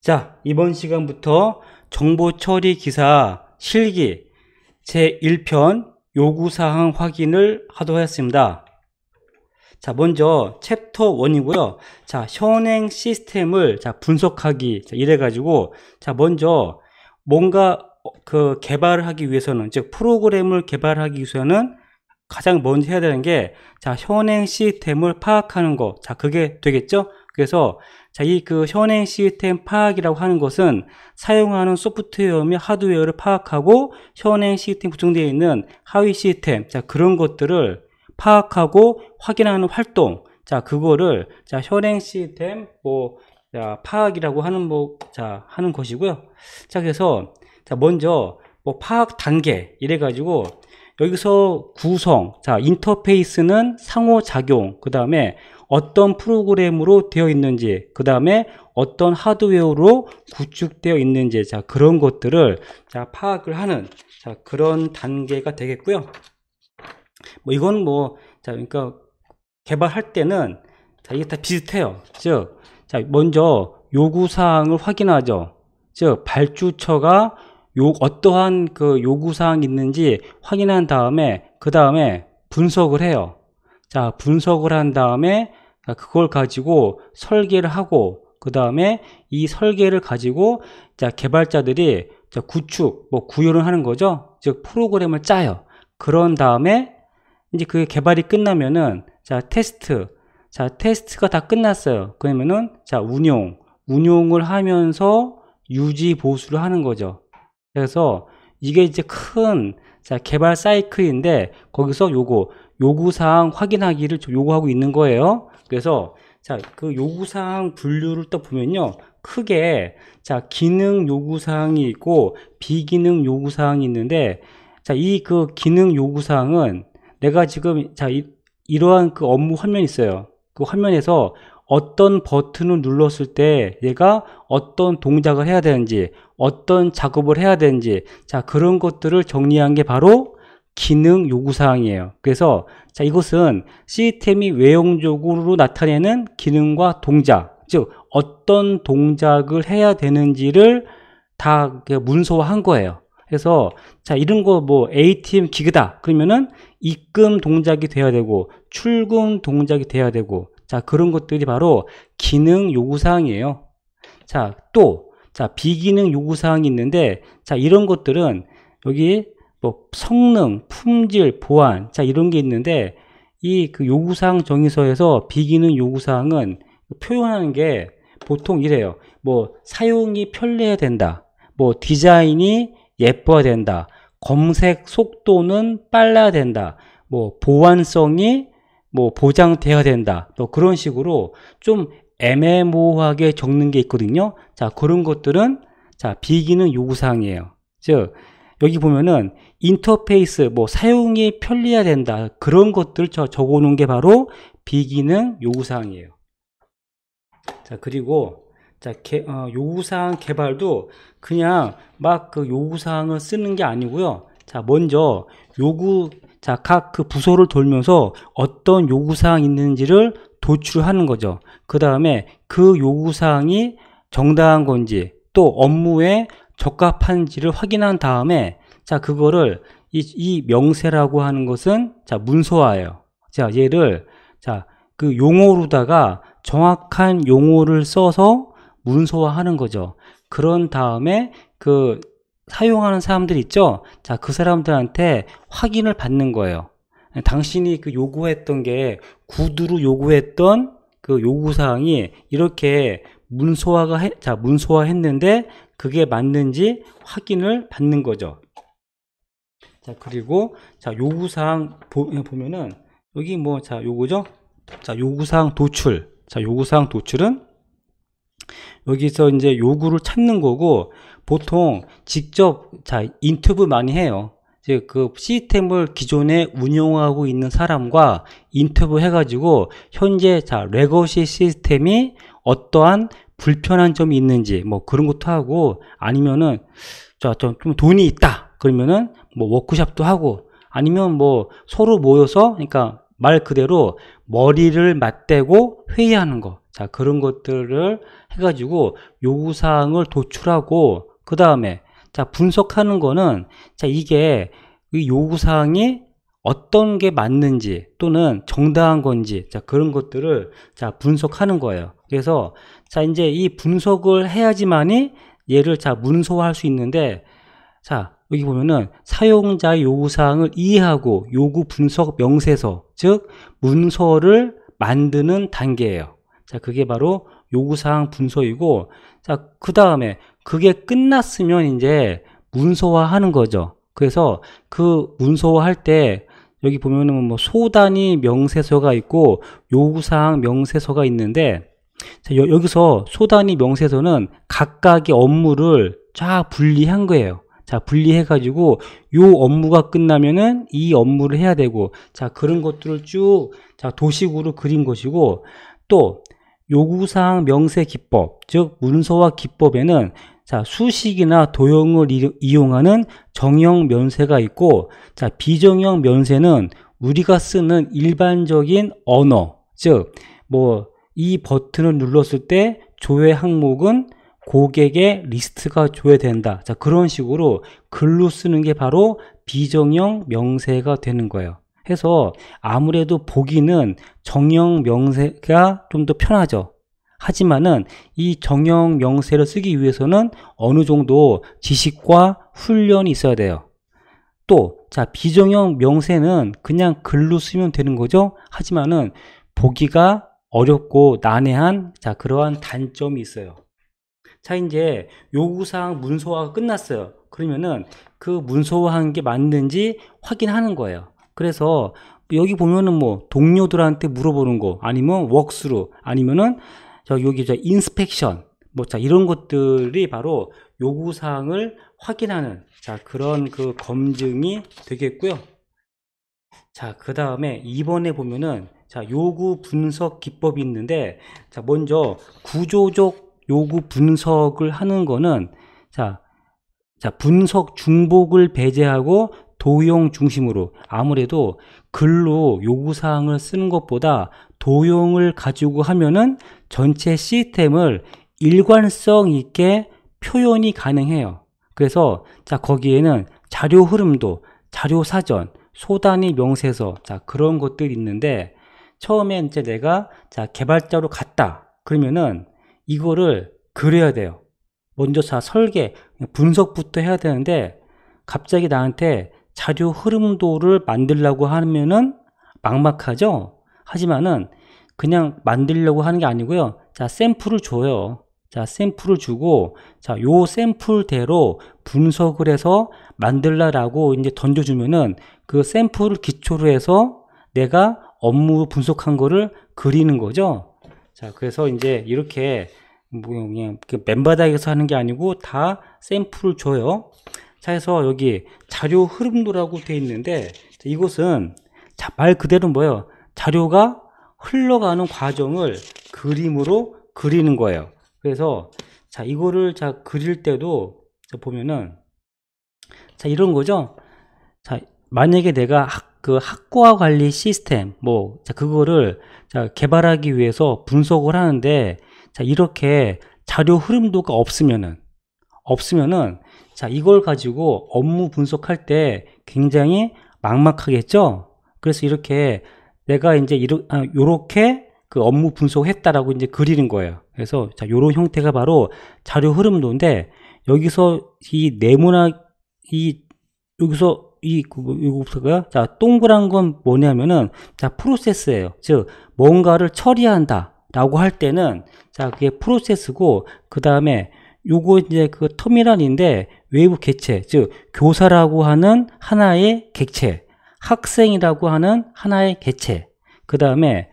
자, 이번 시간부터 정보처리 기사 실기 제1편 요구사항 확인을 하도록 하겠습니다. 자, 먼저 챕터 1이고요. 자, 현행 시스템을 분석하기. 이래가지고, 먼저 뭔가 개발을 하기 위해서는, 즉, 프로그램을 개발하기 위해서는 가장 먼저 해야 되는 게, 현행 시스템을 파악하는 거. 그게 되겠죠? 그래서, 이 현행 시스템 파악이라고 하는 것은 사용하는 소프트웨어 및 하드웨어를 파악하고 현행 시스템 구성되어 있는 하위 시스템, 그런 것들을 파악하고 확인하는 활동, 그거를 현행 시스템 파악이라고 하는 하는 것이고요. 그래서 먼저 파악 단계 이래가지고 여기서 구성, 인터페이스는 상호작용, 그 다음에 어떤 프로그램으로 되어 있는지, 그 다음에 어떤 하드웨어로 구축되어 있는지, 그런 것들을 파악을 하는 그런 단계가 되겠고요. 이건 그러니까 개발할 때는 이게 다 비슷해요. 즉, 먼저 요구사항을 확인하죠. 즉, 발주처가 어떠한 요구사항이 있는지 확인한 다음에, 그 다음에 분석을 해요. 분석을 한 다음에 그걸 가지고 설계를 하고, 그 다음에 이 설계를 가지고 개발자들이 구축, 구현을 하는 거죠. 즉 프로그램을 짜요. 그런 다음에 이제 그 개발이 끝나면은 테스트가 다 끝났어요. 그러면은 운용을 하면서 유지 보수를 하는 거죠. 그래서 이게 이제 큰 개발 사이클인데 거기서 요구사항 확인하기를 요구하고 있는 거예요. 그래서 그 요구사항 분류를 또 보면요, 크게 기능 요구사항이 있고 비기능 요구사항이 있는데, 이 기능 요구사항은 내가 지금 이러한 업무 화면이 있어요. 그 화면에서 어떤 버튼을 눌렀을 때 얘가 어떤 동작을 해야 되는지, 어떤 작업을 해야 되는지, 그런 것들을 정리한 게 바로 기능 요구사항이에요. 그래서 이것은 시스템이 외형적으로 나타내는 기능과 동작, 즉 어떤 동작을 해야 되는지를 다 문서화한 거예요. 그래서 이런 거 ATM 기계다 그러면은 입금 동작이 돼야 되고 출금 동작이 돼야 되고, 그런 것들이 바로 기능 요구사항이에요. 또 비기능 요구사항이 있는데, 이런 것들은 여기 성능, 품질, 보안, 이런 게 있는데, 이 요구사항 정의서에서 비기능 요구사항은 표현하는 게 보통 이래요. 사용이 편리해야 된다. 디자인이 예뻐야 된다. 검색 속도는 빨라야 된다. 보안성이 보장돼야 된다. 그런 식으로 좀 애매모호하게 적는 게 있거든요. 그런 것들은 비기능 요구사항이에요. 즉 여기 보면은 인터페이스 사용이 편리해야 된다. 그런 것들 적어 놓은 게 바로 비기능 요구사항이에요. 그리고 요구사항 개발도 그냥 막 요구사항을 쓰는 게 아니고요. 먼저 각 부서를 돌면서 어떤 요구사항이 있는지를 도출하는 거죠. 그 다음에 그 요구사항이 정당한 건지 또 업무에 적합한지를 확인한 다음에 그거를 이 명세라고 하는 것은 문서화예요. 얘를 그 용어로다가 정확한 용어를 써서 문서화하는 거죠. 그런 다음에 사용하는 사람들 있죠? 그 사람들한테 확인을 받는 거예요. 당신이 요구했던 게 구두로 요구했던 요구사항이 이렇게 문서화했는데 그게 맞는지 확인을 받는 거죠. 그리고 요구사항 보면은 여기 요거죠? 요구사항 도출. 요구사항 도출은 여기서 이제 요구를 찾는 거고, 보통 직접 인터뷰 많이 해요. 즉 시스템을 기존에 운영하고 있는 사람과 인터뷰 해가지고 현재 레거시 시스템이 어떠한 불편한 점이 있는지 그런 것도 하고, 아니면은 좀 돈이 있다 그러면은 워크숍도 하고, 아니면 서로 모여서, 그러니까 말 그대로 머리를 맞대고 회의하는 거, 자, 그런 것들을 해가지고 요구사항을 도출하고, 그 다음에, 자, 분석하는 거는, 자, 이게, 이 요구사항이 어떤 게 맞는지, 또는 정당한 건지, 자, 그런 것들을, 자, 분석하는 거예요. 그래서, 자, 이제 이 분석을 해야지만이 얘를, 자, 문서화할 수 있는데, 자, 여기 보면은 사용자의 요구사항을 이해하고 요구 분석 명세서, 즉 문서를 만드는 단계예요. 자, 그게 바로 요구사항 분석이고, 자, 그 다음에 그게 끝났으면 이제 문서화하는 거죠. 그래서 그 문서화할 때 여기 보면은 뭐 소단위 명세서가 있고 요구사항 명세서가 있는데, 자, 여기서 소단위 명세서는 각각의 업무를 쫙 분리한 거예요. 자, 분리해가지고, 요 업무가 끝나면은 이 업무를 해야 되고, 자, 그런 것들을 쭉, 자, 도식으로 그린 것이고, 또, 요구사항 명세 기법, 즉, 문서화 기법에는, 자, 수식이나 도형을 이용하는 정형 면세가 있고, 자, 비정형 면세는 우리가 쓰는 일반적인 언어, 즉, 뭐, 이 버튼을 눌렀을 때 조회 항목은 고객의 리스트가 조회된다. 자, 그런 식으로 글로 쓰는 게 바로 비정형 명세가 되는 거예요. 해서 아무래도 보기는 정형 명세가 좀 더 편하죠. 하지만은 이 정형 명세를 쓰기 위해서는 어느 정도 지식과 훈련이 있어야 돼요. 또, 자, 비정형 명세는 그냥 글로 쓰면 되는 거죠. 하지만은 보기가 어렵고 난해한, 자, 그러한 단점이 있어요. 자, 이제 요구사항 문서화가 끝났어요. 그러면은 그 문서화한 게 맞는지 확인하는 거예요. 그래서 여기 보면은 뭐 동료들한테 물어보는 거, 아니면 웍스루, 아니면은 여기 인스펙션, 뭐 자, 이런 것들이 바로 요구사항을 확인하는, 자, 그런 그 검증이 되겠고요. 자, 그 다음에 2번에 보면은, 자, 요구 분석 기법이 있는데, 자, 먼저 구조적 요구 분석을 하는 거는, 자, 분석 중복을 배제하고 도형 중심으로, 아무래도 글로 요구사항을 쓰는 것보다 도형을 가지고 하면은 전체 시스템을 일관성 있게 표현이 가능해요. 그래서, 자, 거기에는 자료 흐름도, 자료 사전, 소단위 명세서, 자, 그런 것들이 있는데, 처음에 이제 내가, 자, 개발자로 갔다. 그러면은 이거를 그려야 돼요. 먼저, 자, 설계, 분석부터 해야 되는데, 갑자기 나한테 자료 흐름도를 만들려고 하면은 막막하죠? 하지만은 그냥 만들려고 하는 게 아니고요. 자, 샘플을 줘요. 자, 샘플을 주고, 자, 요 샘플대로 분석을 해서 만들라라고 이제 던져주면은 그 샘플을 기초로 해서 내가 업무 분석한 거를 그리는 거죠. 자, 그래서 이제 이렇게 뭐 그냥 그 맨바닥에서 하는 게 아니고 다 샘플을 줘요. 자, 해서 여기 자료 흐름도라고 되어 있는데, 이것은, 자, 말 그대로 뭐예요? 자료가 흘러가는 과정을 그림으로 그리는 거예요. 그래서, 자, 이거를, 자, 그릴 때도, 자, 보면은, 자, 이런 거죠? 자, 만약에 내가 학과 관리 시스템, 뭐, 자, 그거를, 자, 개발하기 위해서 분석을 하는데, 자, 이렇게 자료 흐름도가 없으면은, 자, 이걸 가지고 업무 분석할 때 굉장히 막막하겠죠? 그래서 이렇게 내가 이제 요렇게 그 업무 분석했다라고 이제 그리는 거예요. 그래서, 자, 요런 형태가 바로 자료 흐름도인데, 여기서 이 네모나, 여기서 이거가, 자, 동그란 건 뭐냐면은, 자, 프로세스예요. 즉, 뭔가를 처리한다 라고 할 때는, 자, 그게 프로세스고, 그 다음에 요거 이제 그 터미널인데, 외부 객체, 즉 교사라고 하는 하나의 객체, 학생이라고 하는 하나의 객체, 그 다음에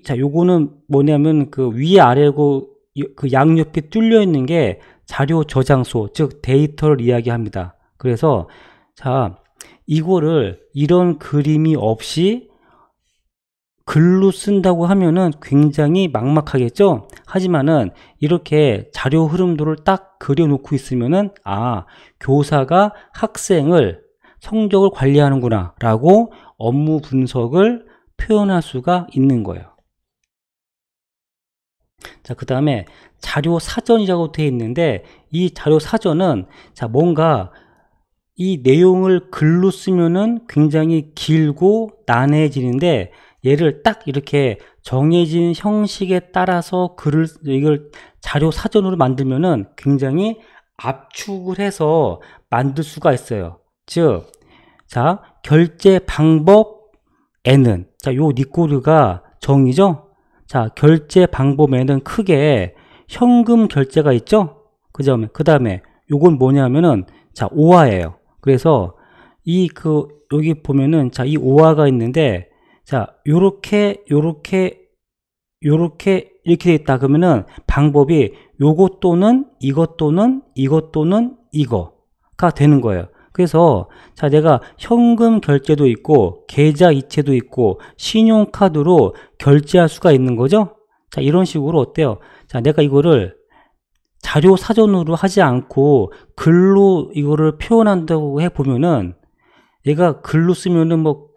자, 요거는 뭐냐면 그 위에 아래고 그 양옆에 뚫려 있는 게 자료 저장소, 즉 데이터를 이야기합니다. 그래서, 자, 이거를 이런 그림이 없이 글로 쓴다고 하면은 굉장히 막막하겠죠? 하지만은 이렇게 자료 흐름도를 딱 그려놓고 있으면은, 아, 교사가 학생을 성적을 관리하는구나 라고 업무 분석을 표현할 수가 있는 거예요. 자, 그 다음에 자료 사전이라고 되어 있는데, 이 자료 사전은 자, 뭔가 이 내용을 글로 쓰면은 굉장히 길고 난해해지는데, 얘를 딱 이렇게 정해진 형식에 따라서 이걸 자료 사전으로 만들면은 굉장히 압축을 해서 만들 수가 있어요. 즉, 자, 결제 방법에는, 자, 요 니꼬르가 정의죠? 자, 결제 방법에는 크게 현금 결제가 있죠? 그 다음에 요건 뭐냐면은, 자, 오화예요. 그래서 여기 보면은, 자, 이 오화가 있는데, 자, 이렇게 돼 있다. 그러면은 방법이 요것 또는 이것 또는 이것 또는 이거가 되는 거예요. 그래서 자, 내가 현금 결제도 있고 계좌 이체도 있고 신용카드로 결제할 수가 있는 거죠. 자, 이런 식으로 어때요? 자, 내가 이거를 자료 사전으로 하지 않고 글로 이거를 표현한다고 해보면은, 얘가 글로 쓰면은 뭐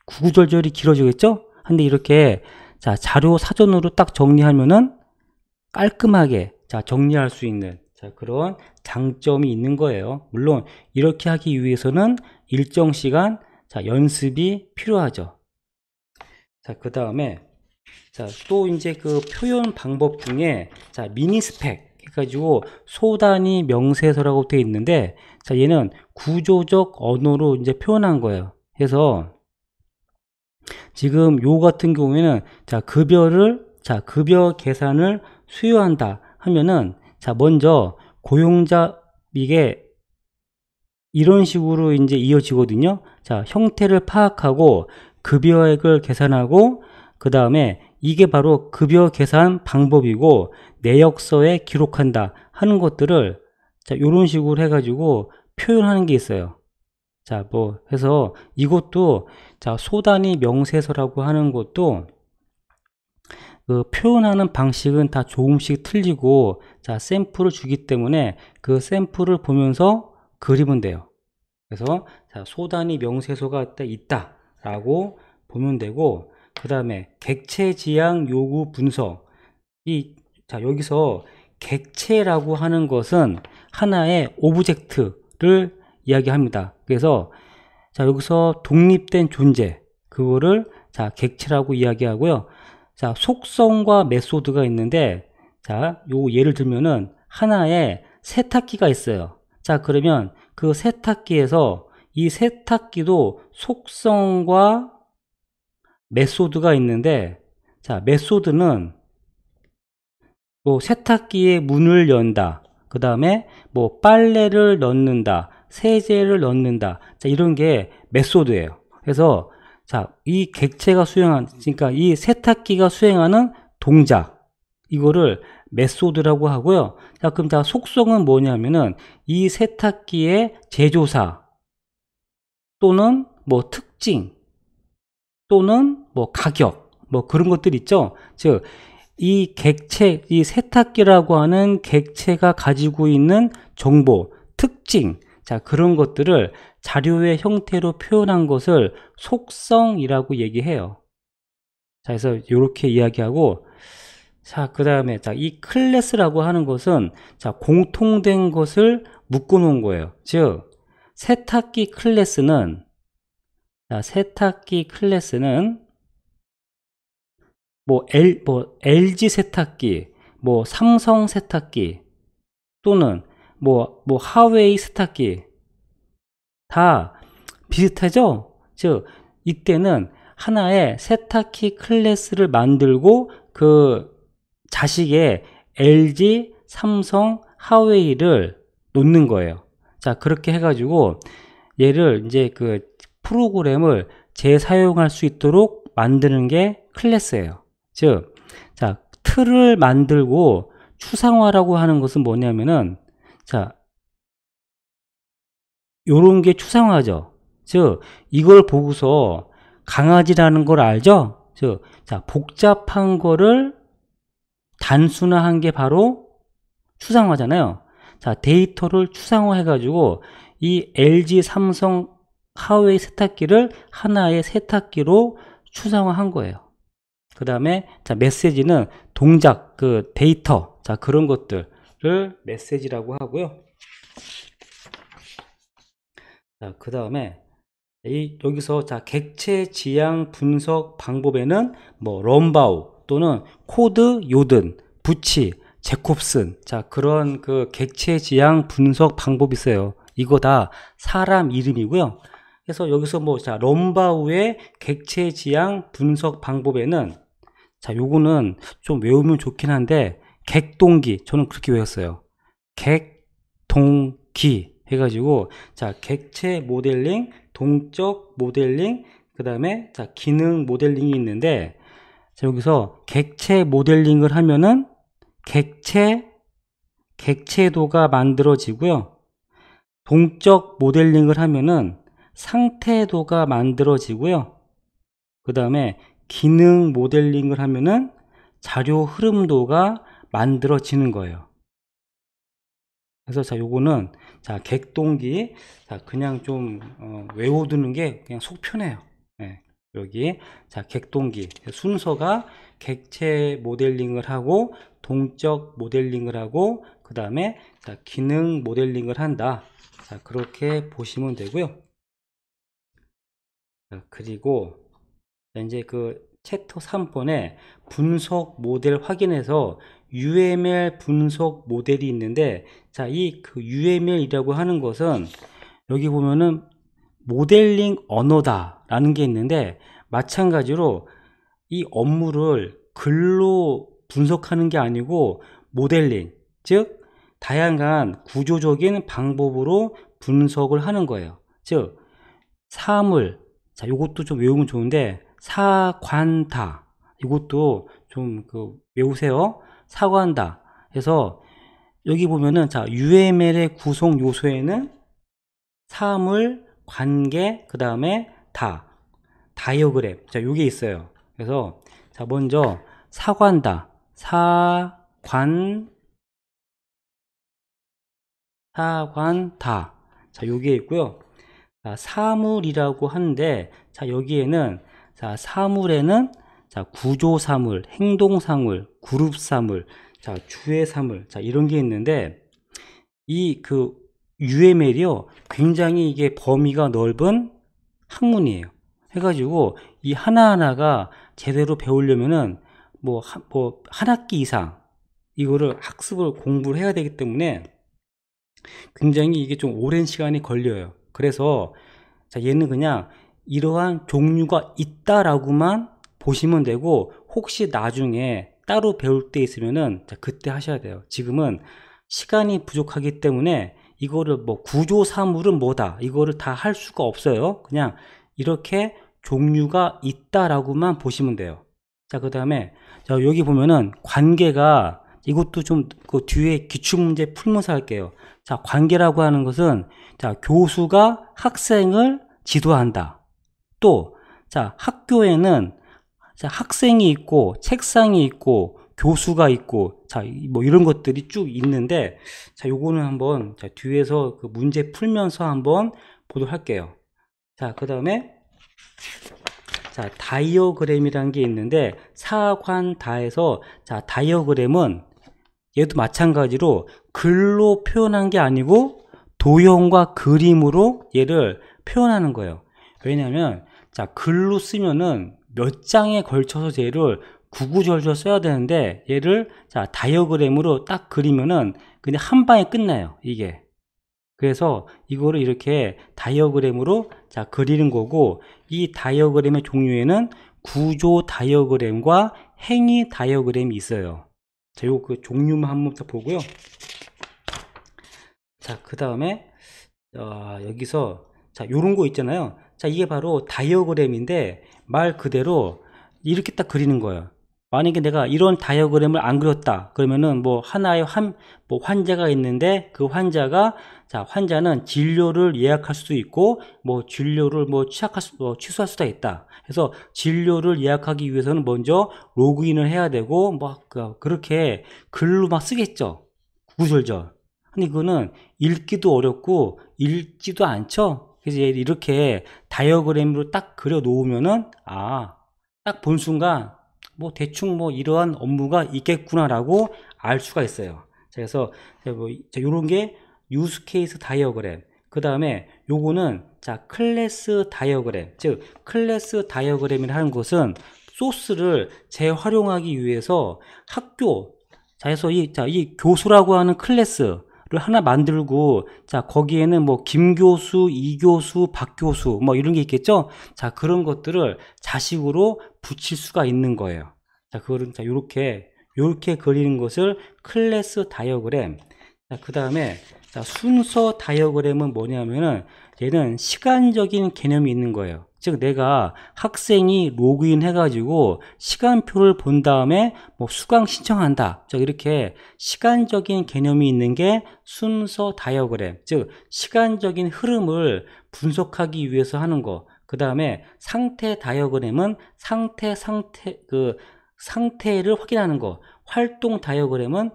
구구절절이 길어지겠죠? 근데 이렇게 자, 자료 사전으로 딱 정리하면은 깔끔하게 자, 정리할 수 있는 자, 그런 장점이 있는 거예요. 물론 이렇게 하기 위해서는 일정 시간 자, 연습이 필요하죠. 자, 그 다음에 자, 또 이제 그 표현 방법 중에 자, 미니 스펙 해가지고 소단위 명세서라고 되어 있는데, 자, 얘는 구조적 언어로 이제 표현한 거예요. 그래서 지금 요 같은 경우에는 자, 급여 계산을 수여한다 하면은, 자, 먼저 고용자, 이게 이런 식으로 이제 이어지거든요. 자, 형태를 파악하고 급여액을 계산하고, 그 다음에 이게 바로 급여 계산 방법이고 내역서에 기록한다 하는 것들을 자, 요런 식으로 해가지고 표현하는 게 있어요. 자, 뭐 해서 이것도 자, 소단위 명세서라고 하는 것도 그 표현하는 방식은 다 조금씩 틀리고, 자, 샘플을 주기 때문에 그 샘플을 보면서 그리면 돼요. 그래서 자, 소단위 명세서가 있다 라고 보면 되고, 그 다음에 객체 지향 요구 분석. 자, 여기서 객체라고 하는 것은 하나의 오브젝트를 이야기합니다. 그래서 자, 여기서 독립된 존재, 그거를 자, 객체라고 이야기하고요. 자, 속성과 메소드가 있는데, 자, 요 예를 들면은 하나의 세탁기가 있어요. 자, 그러면 그 세탁기에서 이 세탁기도 속성과 메소드가 있는데, 자, 메소드는 뭐 세탁기의 문을 연다, 그 다음에 뭐 빨래를 넣는다, 세제를 넣는다, 자, 이런 게 메소드예요. 그래서 자, 이 객체가 그러니까 이 세탁기가 수행하는 동작, 이거를 메소드라고 하고요. 자, 그럼 자, 속성은 뭐냐면은 이 세탁기의 제조사 또는 뭐 특징 또는 뭐 가격, 뭐 그런 것들 있죠. 즉, 이 세탁기라고 하는 객체가 가지고 있는 정보, 특징, 자, 그런 것들을 자료의 형태로 표현한 것을 속성이라고 얘기해요. 자, 그래서 이렇게 이야기하고, 자, 그 다음에 자, 이 클래스라고 하는 것은 자, 공통된 것을 묶어 놓은 거예요. 즉, 세탁기 클래스는 뭐 LG 세탁기, 뭐 삼성 세탁기 또는 뭐 하웨이 세탁기 다 비슷하죠? 즉, 이때는 하나의 세탁기 클래스를 만들고 그 자식의 LG, 삼성, 하웨이를 놓는 거예요. 자, 그렇게 해가지고 얘를 이제 그 프로그램을 재사용할 수 있도록 만드는 게 클래스예요. 즉, 자, 틀을 만들고 추상화라고 하는 것은 뭐냐면은, 자, 요런 게 추상화죠. 즉, 이걸 보고서 강아지라는 걸 알죠? 즉, 자, 복잡한 거를 단순화한 게 바로 추상화잖아요. 자, 데이터를 추상화해가지고 이 LG, 삼성, 하웨이 세탁기를 하나의 세탁기로 추상화한 거예요. 그 다음에 자 메시지는 동작, 그 데이터, 자 그런 것들을 메시지라고 하고요. 자 그 다음에 여기서 자 객체 지향 분석 방법에는 뭐 럼바우 또는 코드 요든, 부치, 제콥슨, 자 그런 그 객체 지향 분석 방법이 있어요. 이거 다 사람 이름이고요. 그래서 여기서 뭐 자 럼바우의 객체 지향 분석 방법에는 자 요거는 좀 외우면 좋긴 한데 객동기, 저는 그렇게 외웠어요. 객동기 해가지고 자 객체 모델링, 동적 모델링, 그 다음에 자 기능 모델링이 있는데 자 여기서 객체 모델링을 하면은 객체도가 만들어지고요. 동적 모델링을 하면은 상태도가 만들어지고요. 그 다음에 기능 모델링을 하면은 자료 흐름도가 만들어지는 거예요. 그래서 자 요거는 자 객동기, 자 그냥 좀 외워두는 게 그냥 속 편해요. 네, 여기 자 객동기 순서가 객체 모델링을 하고 동적 모델링을 하고 그 다음에 자 기능 모델링을 한다. 자 그렇게 보시면 되고요. 자, 그리고 이제 그 챕터 3번에 분석 모델 확인해서 UML 분석 모델이 있는데 자 이 그 UML이라고 하는 것은 여기 보면은 모델링 언어다 라는 게 있는데 마찬가지로 이 업무를 글로 분석하는 게 아니고 모델링, 즉 다양한 구조적인 방법으로 분석을 하는 거예요. 즉 사물, 자 요것도 좀 외우면 좋은데 사관다, 이것도 좀 그 외우세요. 사관다. 그래서 여기 보면은 자 UML의 구성 요소에는 사물, 관계, 그 다음에 다이어그램, 자 요게 있어요. 그래서 자 먼저 사관다, 사관다, 자 요게 있고요. 자, 사물이라고 하는데 자 여기에는 자 사물에는 자 구조사물, 행동사물, 그룹사물, 자 주의사물, 자 이런 게 있는데 이 그 UML이요 굉장히 이게 범위가 넓은 학문이에요. 해가지고 이 하나하나가 제대로 배우려면은 뭐 한 학기 이상 이거를 학습을 공부를 해야 되기 때문에 굉장히 이게 좀 오랜 시간이 걸려요. 그래서 자 얘는 그냥 이러한 종류가 있다라고만 보시면 되고 혹시 나중에 따로 배울 때 있으면은 자 그때 하셔야 돼요. 지금은 시간이 부족하기 때문에 이거를 뭐 구조사물은 뭐다 이거를 다 할 수가 없어요. 그냥 이렇게 종류가 있다라고만 보시면 돼요. 자 그 다음에 자 여기 보면은 관계가 이것도 좀 그 뒤에 기출문제 풀면서 할게요. 자 관계라고 하는 것은 자 교수가 학생을 지도한다. 또 자 학교에는 자 학생이 있고 책상이 있고 교수가 있고 자 뭐 이런 것들이 쭉 있는데 자 요거는 한번 자 뒤에서 그 문제 풀면서 한번 보도록 할게요. 자 그 다음에 자 다이어그램이라는 게 있는데 사관다에서 자 다이어그램은 얘도 마찬가지로 글로 표현한 게 아니고 도형과 그림으로 얘를 표현하는 거예요. 왜냐하면 자 글로 쓰면은 몇 장에 걸쳐서 얘를 구구절절 써야 되는데 얘를 자 다이어그램으로 딱 그리면은 그냥 한 방에 끝나요 이게. 그래서 이거를 이렇게 다이어그램으로 자 그리는 거고 이 다이어그램의 종류에는 구조 다이어그램과 행위 다이어그램이 있어요. 자, 요 그 종류만 한번 더 보고요. 자, 그 다음에 여기서 자 요런 거 있잖아요. 자 이게 바로 다이어그램인데 말 그대로 이렇게 딱 그리는 거예요. 만약에 내가 이런 다이어그램을 안 그렸다 그러면은 뭐 하나의 뭐 환자가 있는데 그 환자가 자 환자는 진료를 예약할 수도 있고 뭐 진료를 뭐 취소할 수도 있다. 그래서 진료를 예약하기 위해서는 먼저 로그인을 해야 되고 뭐 그렇게 글로 막 쓰겠죠. 구구절절. 근데 이거는 읽기도 어렵고 읽지도 않죠. 그래서 이렇게 다이어그램으로 딱 그려 놓으면은 딱 본 순간 뭐 대충 뭐 이러한 업무가 있겠구나라고 알 수가 있어요. 그래서 뭐 이런 게 유스 케이스 다이어그램. 그 다음에 요거는 자 클래스 다이어그램. 즉 클래스 다이어그램이라는 것은 소스를 재활용하기 위해서 학교 자 해서 이 교수라고 하는 클래스를 하나 만들고 자 거기에는 뭐 김교수, 이교수, 박교수 뭐 이런 게 있겠죠. 자 그런 것들을 자식으로 붙일 수가 있는 거예요. 자 그거는 자 요렇게 그리는 것을 클래스 다이어그램. 자 그 다음에 자 순서 다이어그램은 뭐냐면은 얘는 시간적인 개념이 있는 거예요. 즉 내가 학생이 로그인 해가지고 시간표를 본 다음에 뭐 수강 신청한다. 즉 이렇게 시간적인 개념이 있는 게 순서 다이어그램. 즉 시간적인 흐름을 분석하기 위해서 하는 거. 그 다음에 상태 다이어그램은 상태를 확인하는 거. 활동 다이어그램은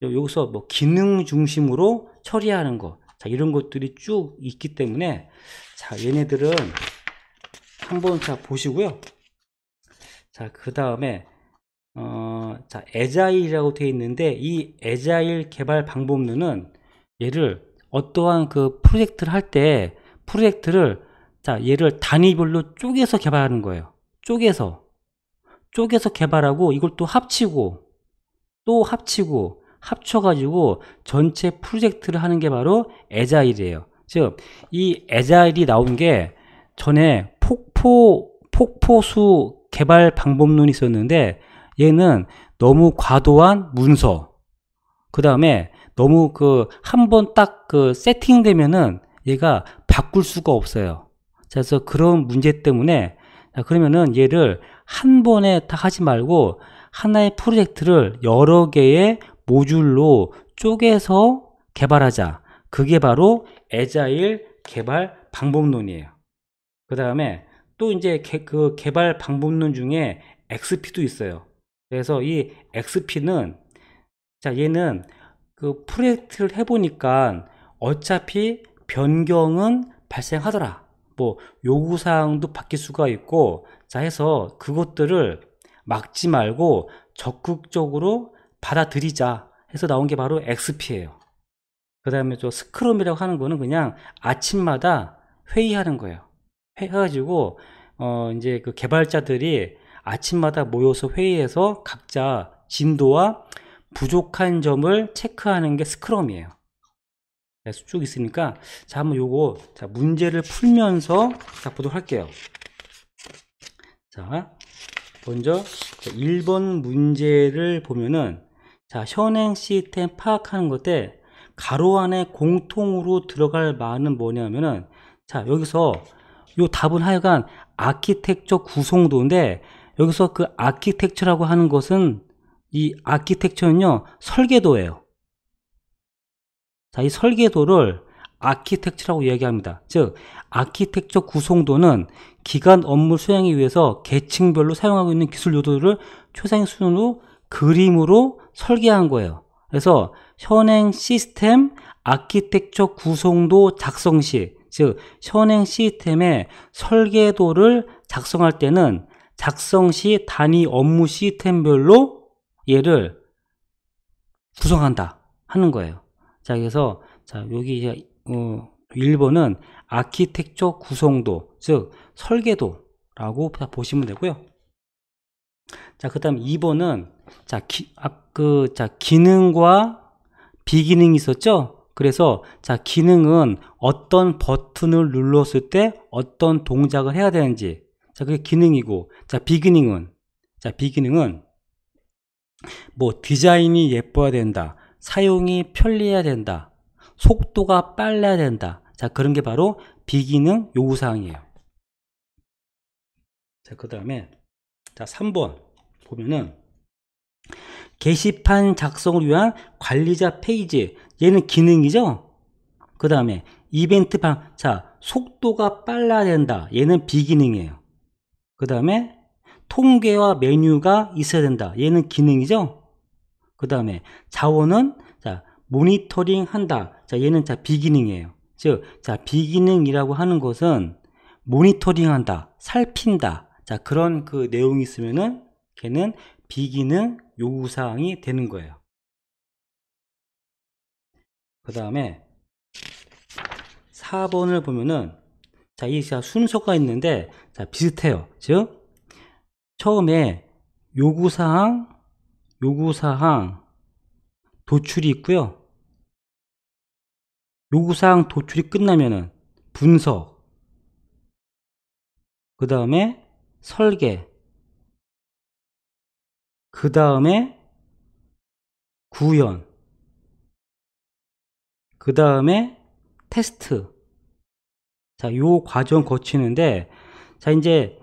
여기서 뭐 기능 중심으로 처리하는 거. 자, 이런 것들이 쭉 있기 때문에 자, 얘네들은 한번 자 보시고요. 자, 그 다음에 자, 에자일이라고 되어 있는데 이 에자일 개발 방법론은 얘를 어떠한 그 프로젝트를 할 때 프로젝트를 자, 얘를 단위별로 쪼개서 개발하는 거예요. 쪼개서 개발하고 이걸 또 합치고 합쳐가지고 전체 프로젝트를 하는 게 바로 에자일이에요. 즉, 이 에자일이 나온 게 전에 폭포수 개발 방법론이 있었는데 얘는 너무 과도한 문서 그 다음에 너무 한번 딱 세팅되면은 얘가 바꿀 수가 없어요. 그래서 그런 문제 때문에 그러면은 얘를 한 번에 다 하지 말고 하나의 프로젝트를 여러 개의 모듈로 쪼개서 개발하자. 그게 바로 에자일 개발 방법론이에요. 그 다음에 또 이제 그 개발 방법론 중에 XP도 있어요. 그래서 이 XP는 자 얘는 그 프로젝트를 해보니까 어차피 변경은 발생하더라. 뭐 요구사항도 바뀔 수가 있고 자 해서 그것들을 막지 말고 적극적으로 받아들이자 해서 나온 게 바로 XP예요. 그 다음에 저 스크럼이라고 하는 거는 그냥 아침마다 회의하는 거예요. 해가지고 이제 그 개발자들이 아침마다 모여서 회의해서 각자 진도와 부족한 점을 체크하는 게 스크럼이에요. 그래서 쭉 있으니까 자 한번 요거 자 문제를 풀면서 자 보도록 할게요. 자 먼저 1번 문제를 보면은 자 현행 시스템 파악하는 것에 가로 안에 공통으로 들어갈 말은 뭐냐면은 자 여기서 요 답은 하여간 아키텍처 구성도인데 여기서 그 아키텍처라고 하는 것은 이 아키텍처는요 설계도예요. 자, 이 설계도를 아키텍처라고 이야기합니다. 즉 아키텍처 구성도는 기간 업무 수행하기 위해서 계층별로 사용하고 있는 기술 요소들을 최상위 수준으로 그림으로 설계한 거예요. 그래서 현행 시스템 아키텍처 구성도 작성 시, 즉 현행 시스템의 설계도를 작성할 때는 작성 시 단위 업무 시스템별로 얘를 구성한다 하는 거예요. 자, 그래서 자 여기 이제 1번은 아키텍처 구성도, 즉 설계도라고 보시면 되고요. 자, 그다음 2번은 자 기능과 비기능이 있었죠. 그래서 자 기능은 어떤 버튼을 눌렀을 때 어떤 동작을 해야 되는지 자 그게 기능이고 자 비기능은 뭐 디자인이 예뻐야 된다, 사용이 편리해야 된다, 속도가 빨라야 된다. 자 그런 게 바로 비기능 요구사항이에요. 자 그 다음에 자 3번 보면은 게시판 작성을 위한 관리자 페이지, 얘는 기능이죠. 그 다음에 이벤트 자 속도가 빨라야 된다, 얘는 비기능이에요. 그 다음에 통계와 메뉴가 있어야 된다, 얘는 기능이죠. 그 다음에 자원은 자 모니터링 한다, 자 얘는 자 비기능이에요. 즉 자 비기능이라고 하는 것은 모니터링 한다, 살핀다, 자 그런 그 내용이 있으면은 걔는 비기능 요구사항이 되는 거예요. 그 다음에 4번을 보면은 자, 이 순서가 있는데 자, 비슷해요. 즉 처음에 요구사항 도출이 있고요. 요구사항 도출이 끝나면은 분석, 그 다음에 설계, 그 다음에 구현, 그 다음에 테스트. 자, 요 과정 거치는데, 자, 이제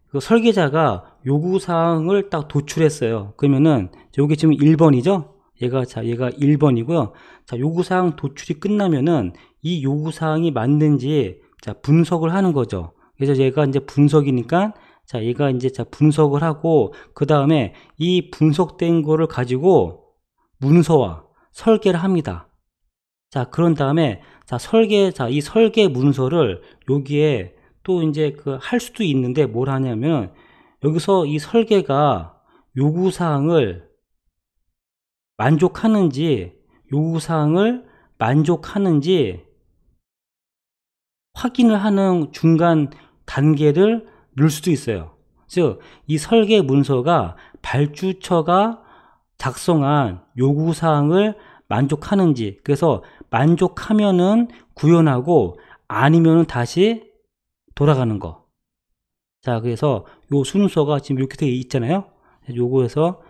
그 설계자가 요구사항을 딱 도출했어요. 그러면은, 요게 지금 1번이죠? 얘가 1번이고요. 자, 요구사항 도출이 끝나면은, 이 요구사항이 맞는지, 자, 분석을 하는 거죠. 그래서 얘가 이제 분석이니까, 자, 얘가 이제 분석을 하고, 그 다음에 이 분석된 거를 가지고 문서화, 설계를 합니다. 자, 그런 다음에, 자, 이 설계 문서를 여기에 또 이제 할 수도 있는데 뭘 하냐면, 여기서 이 설계가 요구사항을 만족하는지, 확인을 하는 중간 단계를 넣을 수도 있어요. 즉, 이 설계 문서가 발주처가 작성한 요구사항을 만족하는지, 그래서 만족하면은 구현하고 아니면은 다시 돌아가는 거. 자, 그래서 요 순서가 지금 이렇게 되어 있잖아요. 요거에서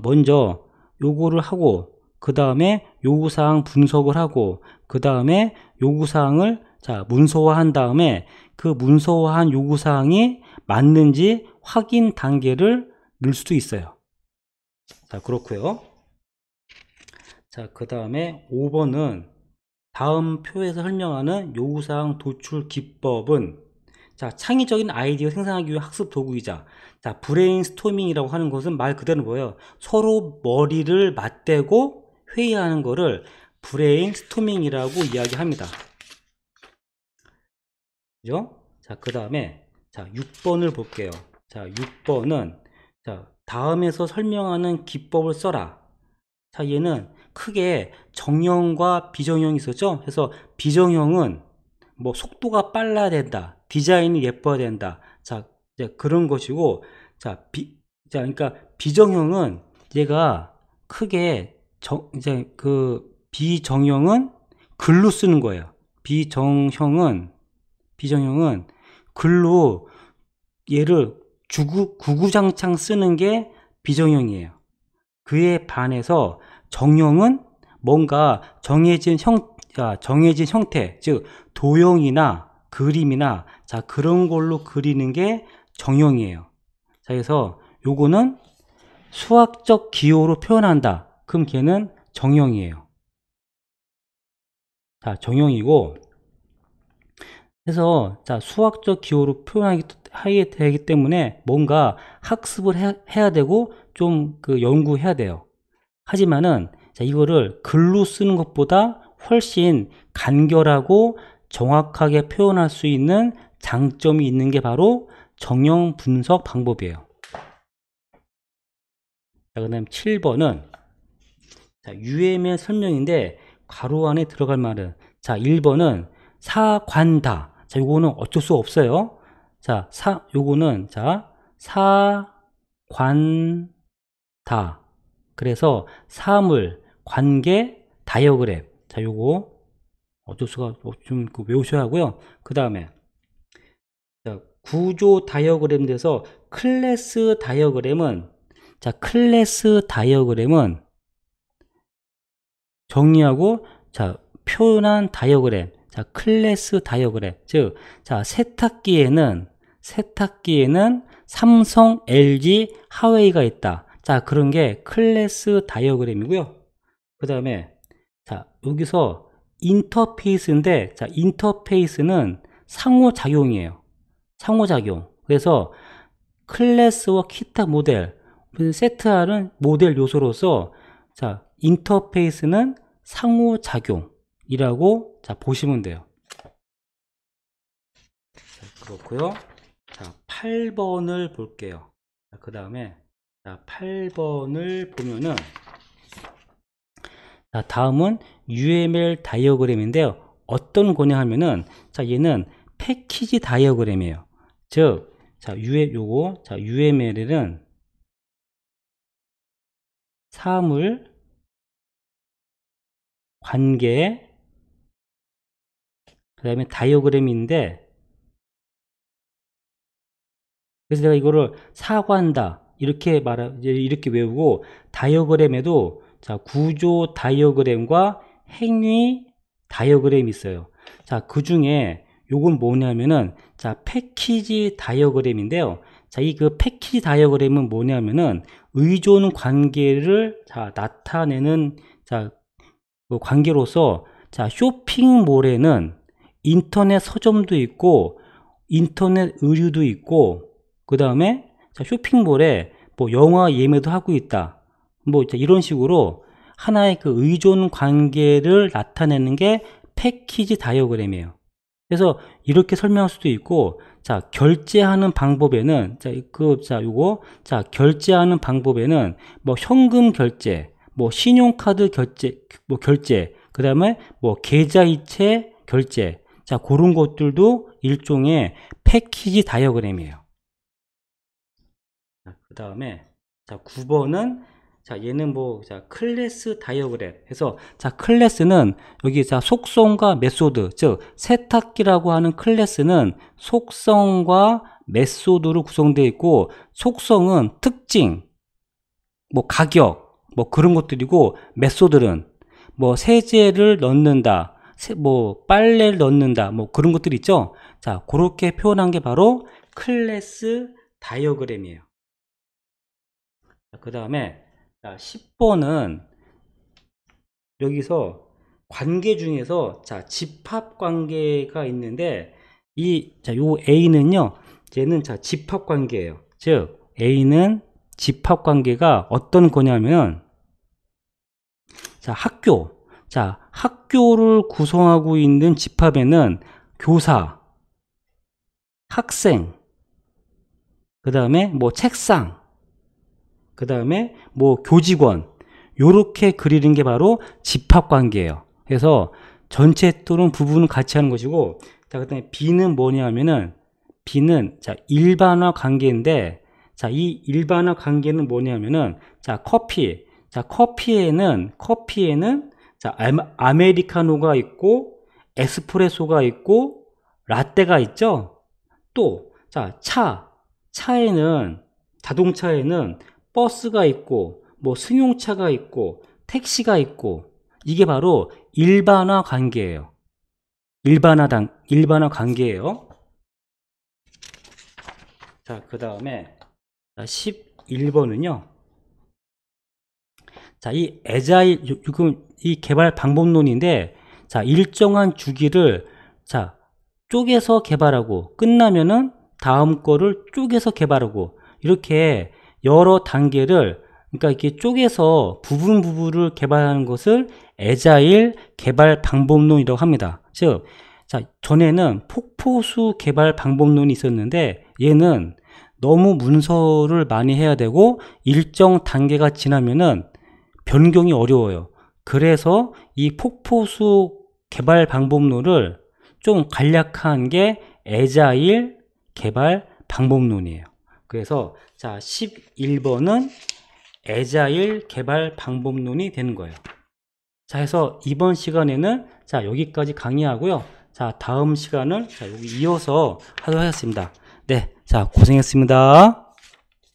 먼저 요거를 하고, 그 다음에 요구사항 분석을 하고, 그 다음에 요구사항을 문서화한 다음에 그 문서화한 요구사항이 맞는지 확인 단계를 넣을 수도 있어요. 자, 그렇고요. 자, 그 다음에 5번은 다음 표에서 설명하는 요구사항 도출 기법은, 자, 창의적인 아이디어 생산하기 위한 학습 도구이자, 자, 브레인스토밍이라고 하는 것은 말 그대로 뭐예요? 서로 머리를 맞대고 회의하는 거를 브레인스토밍이라고 이야기합니다. 그죠? 자, 그 다음에, 자, 6번을 볼게요. 자, 6번은, 자, 다음에서 설명하는 기법을 써라. 자, 얘는 크게 정형과 비정형이 있었죠? 그래서 비정형은 뭐 속도가 빨라야 된다, 디자인이 예뻐야 된다. 자, 이제 그런 것이고, 그러니까 비정형은 얘가 크게 비정형은 글로 쓰는 거예요. 비정형은 글로 얘를 구구장창 쓰는 게 비정형이에요. 그에 반해서 정형은 뭔가 정해진 형태, 즉 도형이나 그림이나 자, 그런 걸로 그리는 게 정형이에요. 자, 그래서 요거는 수학적 기호로 표현한다. 그럼 걔는 정형이에요. 자, 정형이고, 그래서 자, 수학적 기호로 표현하기 되기 때문에 뭔가 학습을 해야 되고 좀 연구해야 돼요. 하지만은 자, 이거를 글로 쓰는 것보다 훨씬 간결하고 정확하게 표현할 수 있는 장점이 있는 게 바로 정형 분석 방법이에요. 자, 그다음 7번은 자, UML 설명인데 괄호 안에 들어갈 말은, 자, 1번은 사관다. 자, 요거는 어쩔 수 없어요. 자, 요거는 사관다. 그래서 사물, 관계, 다이어그램. 자, 요거 어쩔 수가 좀 외우셔야 하고요. 그 다음에 구조 다이어그램 돼서 클래스 다이어그램은, 자, 클래스 다이어그램은 정리하고, 자, 표현한 다이어그램. 자, 클래스 다이어그램. 즉, 자, 세탁기에는 삼성, LG, 하웨이가 있다. 자, 그런 게 클래스 다이어그램이고요. 그 다음에, 자, 여기서 인터페이스인데, 자, 인터페이스는 상호작용이에요. 상호작용. 그래서 클래스와 기타 모델, 세트하는 모델 요소로서, 자, 인터페이스는 상호작용이라고 보시면 돼요. 자, 그렇고요. 자, 8번을 볼게요. 그 다음에 자, 8번을 보면은, 자, 다음은 UML 다이어그램인데요. 어떤 거냐 하면은, 자, 얘는 패키지 다이어그램이에요. 즉, 자, UML은 사물, 관계, 그 다음에 다이어그램인데, 그래서 내가 이거를 사고한다 이렇게 외우고, 다이어그램에도 자, 구조 다이어그램과 행위 다이어그램이 있어요. 자, 그 중에 요건 뭐냐면은, 자, 패키지 다이어그램인데요. 자, 이 그 패키지 다이어그램은 뭐냐면은 의존 관계를 자, 나타내는 자, 그 관계로서, 자, 쇼핑몰에는 인터넷 서점도 있고 인터넷 의류도 있고, 그 다음에 쇼핑몰에 뭐 영화 예매도 하고 있다, 뭐 이런 식으로 하나의 그 의존 관계를 나타내는 게 패키지 다이어그램이에요. 그래서 이렇게 설명할 수도 있고, 자, 결제하는 방법에는, 결제하는 방법에는 뭐 현금 결제, 뭐 신용카드 결제, 그 다음에 뭐 계좌이체 결제, 자, 그런 것들도 일종의 패키지 다이어그램이에요. 그 다음에, 자, 9번은, 자, 얘는 뭐, 자, 클래스 다이어그램. 해서, 자, 클래스는 여기, 자, 속성과 메소드, 즉, 세탁기라고 하는 클래스는 속성과 메소드로 구성되어 있고, 속성은 특징, 뭐, 가격, 뭐, 그런 것들이고, 메소드는 뭐, 세제를 넣는다, 뭐, 빨래를 넣는다, 뭐, 그런 것들 있죠? 자, 그렇게 표현한 게 바로 클래스 다이어그램이에요. 그 다음에 10번은 여기서 관계 중에서, 자, 집합 관계가 있는데, 요 A는요, 얘는 자, 집합 관계예요. 즉, A는 집합 관계가 어떤 거냐면, 자, 학교를 구성하고 있는 집합에는 교사, 학생, 그 다음에 뭐 책상, 그 다음에 뭐 교직원, 요렇게 그리는 게 바로 집합관계예요. 그래서 전체 또는 부분은 같이 하는 것이고, 자, 그 다음에 B는 뭐냐 하면은, B는 자, 일반화 관계인데, 자, 이 일반화 관계는 뭐냐 하면은, 자, 커피에는 자, 아메리카노가 있고 에스프레소가 있고 라떼가 있죠. 또, 자, 자동차에는 버스가 있고 뭐 승용차가 있고 택시가 있고, 이게 바로 일반화 관계예요. 일반화 관계예요. 자, 그 다음에 11번은요. 자, 이 애자일, 이 개발 방법론인데, 자, 일정한 주기를, 자, 쪼개서 개발하고, 끝나면은 다음 거를 쪼개서 개발하고, 이렇게 여러 단계를, 그러니까 이렇게 쪼개서 부분을 개발하는 것을 애자일 개발 방법론이라고 합니다. 즉, 자, 전에는 폭포수 개발 방법론이 있었는데, 얘는 너무 문서를 많이 해야 되고, 일정 단계가 지나면은 변경이 어려워요. 그래서 이 폭포수 개발 방법론을 좀 간략한 게 애자일 개발 방법론이에요. 그래서 자, 11번은 애자일 개발 방법론이 되는 거예요. 자, 해서 이번 시간에는 자, 여기까지 강의하고요. 자, 다음 시간은 자, 여기 이어서 하도록 하겠습니다. 네, 자, 고생했습니다.